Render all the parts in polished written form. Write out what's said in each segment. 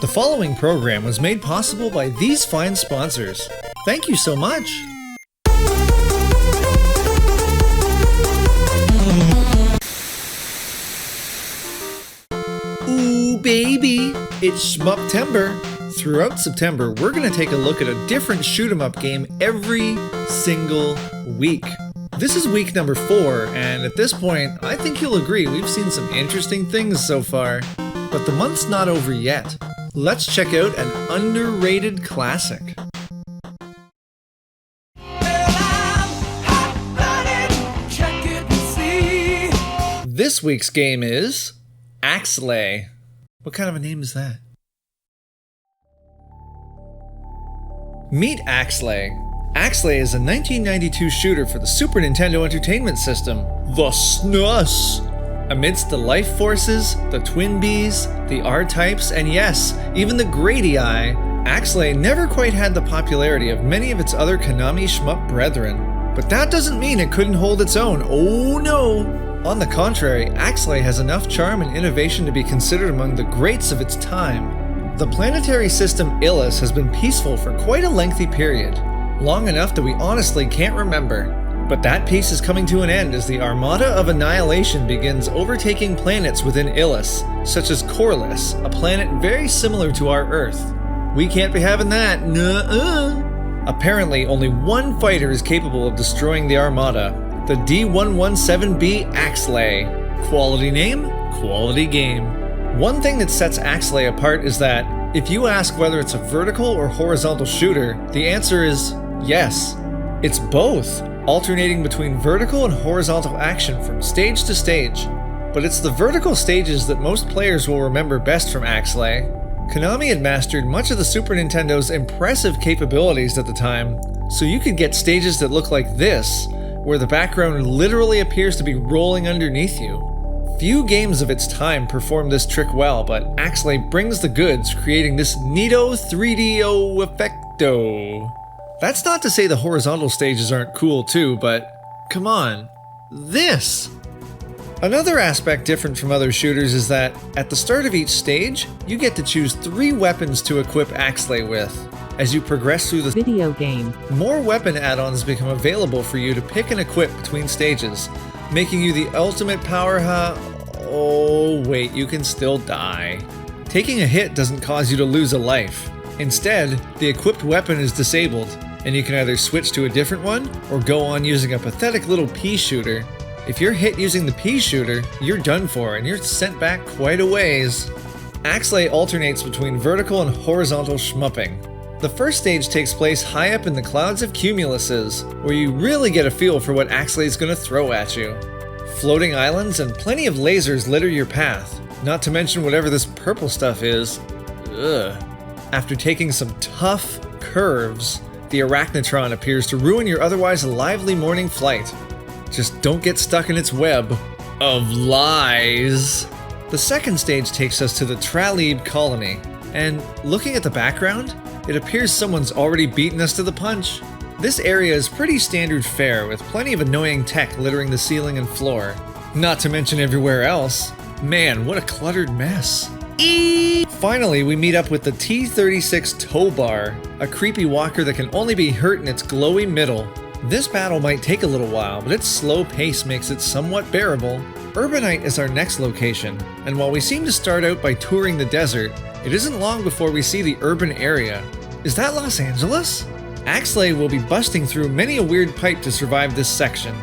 The following program was made possible by these fine sponsors. Thank you so much! Ooh baby, it's Shmuptember! Throughout September, we're going to take a look at a different shoot-'em-up game every single week. This is week number 4, and at this point, I think you'll agree we've seen some interesting things so far. But the month's not over yet. Let's check out an underrated classic. This week's game is Axelay. What kind of a name is that? Meet Axelay. Axelay is a 1992 shooter for the Super Nintendo Entertainment System, the SNES. Amidst the life forces, the twin bees, the R-types, and yes, even the Grady Eye, Axelay never quite had the popularity of many of its other Konami shmup brethren. But that doesn't mean it couldn't hold its own, oh no! On the contrary, Axelay has enough charm and innovation to be considered among the greats of its time. The planetary system Illis has been peaceful for quite a lengthy period, long enough that we honestly can't remember. But that peace is coming to an end as the Armada of Annihilation begins overtaking planets within Illis, such as Corliss, a planet very similar to our Earth. We can't be having that, nuh-uh! Apparently, only one fighter is capable of destroying the Armada, the D117B Axelay. Quality name, quality game. One thing that sets Axelay apart is that, if you ask whether it's a vertical or horizontal shooter, the answer is yes. It's both, alternating between vertical and horizontal action from stage to stage. But it's the vertical stages that most players will remember best from Axelay. Konami had mastered much of the Super Nintendo's impressive capabilities at the time, so you could get stages that look like this, where the background literally appears to be rolling underneath you. Few games of its time performed this trick well, but Axelay brings the goods, creating this neato 3D-o effecto. That's not to say the horizontal stages aren't cool too, but come on, this! Another aspect different from other shooters is that, at the start of each stage, you get to choose 3 weapons to equip Axelay with. As you progress through the video game, more weapon add-ons become available for you to pick and equip between stages, making you the ultimate powerhouse. Oh wait, you can still die. Taking a hit doesn't cause you to lose a life. Instead, the equipped weapon is disabled, and you can either switch to a different one, or go on using a pathetic little pea shooter. If you're hit using the pea shooter, you're done for and you're sent back quite a ways. Axelay alternates between vertical and horizontal shmupping. The first stage takes place high up in the clouds of cumuluses, where you really get a feel for what Axelay's gonna throw at you. Floating islands and plenty of lasers litter your path, not to mention whatever this purple stuff is. Ugh. After taking some tough curves, the Arachnotron appears to ruin your otherwise lively morning flight. Just don't get stuck in its web of lies. The second stage takes us to the Tralib colony, and looking at the background, it appears someone's already beaten us to the punch. This area is pretty standard fare, with plenty of annoying tech littering the ceiling and floor. Not to mention everywhere else. Man, what a cluttered mess. Finally, we meet up with the T-36 Tow Bar, a creepy walker that can only be hurt in its glowy middle. This battle might take a little while, but its slow pace makes it somewhat bearable. Urbanite is our next location, and while we seem to start out by touring the desert, it isn't long before we see the urban area. Is that Los Angeles? Axelay will be busting through many a weird pipe to survive this section.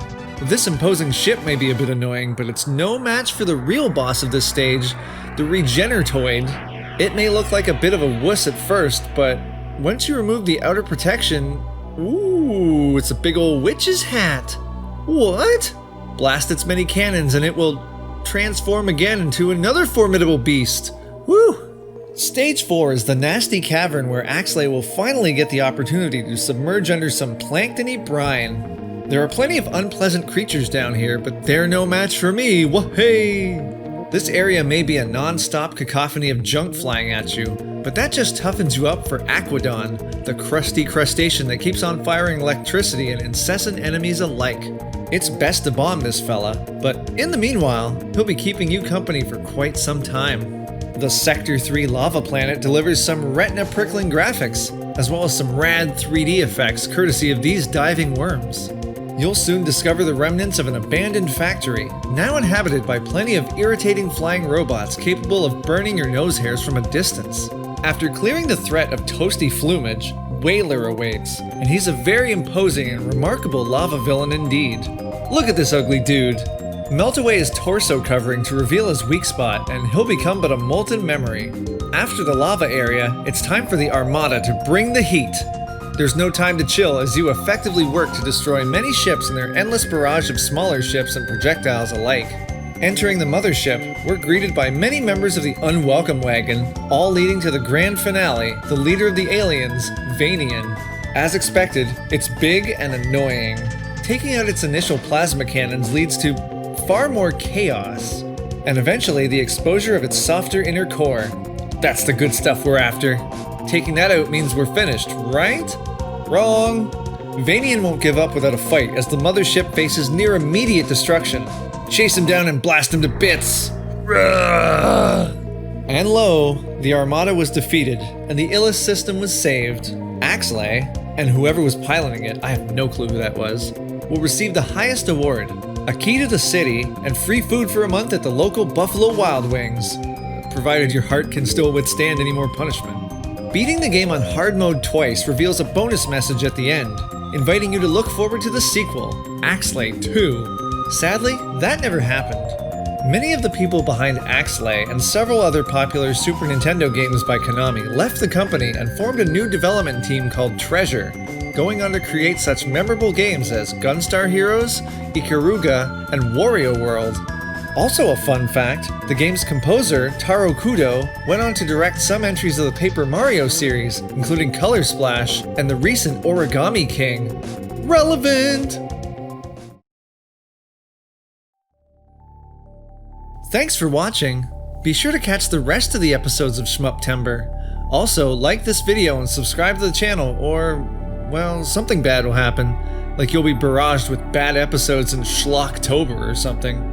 This imposing ship may be a bit annoying, but it's no match for the real boss of this stage, the Regeneratoid. It may look like a bit of a wuss at first, but once you remove the outer protection, ooh, it's a big ol' witch's hat. What? Blast its many cannons and it will transform again into another formidable beast. Woo! Stage 4 is the nasty cavern where Axelay will finally get the opportunity to submerge under some planktony brine. There are plenty of unpleasant creatures down here, but they're no match for me, wah-hey! This area may be a non-stop cacophony of junk flying at you, but that just toughens you up for Aquadon, the crusty crustacean that keeps on firing electricity at incessant enemies alike. It's best to bomb this fella, but in the meanwhile, he'll be keeping you company for quite some time. The Sector 3 lava planet delivers some retina-prickling graphics, as well as some rad 3D effects courtesy of these diving worms. You'll soon discover the remnants of an abandoned factory, now inhabited by plenty of irritating flying robots capable of burning your nose hairs from a distance. After clearing the threat of toasty flumage, Whaler awaits, and he's a very imposing and remarkable lava villain indeed. Look at this ugly dude. Melt away his torso covering to reveal his weak spot, and he'll become but a molten memory. After the lava area, it's time for the Armada to bring the heat. There's no time to chill as you effectively work to destroy many ships in their endless barrage of smaller ships and projectiles alike. Entering the mothership, we're greeted by many members of the Unwelcome Wagon, all leading to the grand finale, the leader of the aliens, Vanian. As expected, it's big and annoying. Taking out its initial plasma cannons leads to far more chaos, and eventually the exposure of its softer inner core. That's the good stuff we're after. Taking that out means we're finished, right? Wrong! Vanian won't give up without a fight as the mothership faces near immediate destruction. Chase him down and blast him to bits! And lo, the Armada was defeated, and the Illus system was saved. Axelay, and whoever was piloting it, I have no clue who that was, will receive the highest award, a key to the city, and free food for a month at the local Buffalo Wild Wings, provided your heart can still withstand any more punishment. Beating the game on hard mode twice reveals a bonus message at the end, inviting you to look forward to the sequel, Axelay 2. Sadly, that never happened. Many of the people behind Axelay and several other popular Super Nintendo games by Konami left the company and formed a new development team called Treasure, going on to create such memorable games as Gunstar Heroes, Ikaruga, and Wario World. Also a fun fact, the game's composer, Taro Kudo, went on to direct some entries of the Paper Mario series, including Color Splash and the recent Origami King. Relevant! Thanks for watching. Be sure to catch the rest of the episodes of Shmuptember. Also, like this video and subscribe to the channel, or, well, something bad will happen. Like you'll be barraged with bad episodes in Schlocktober or something.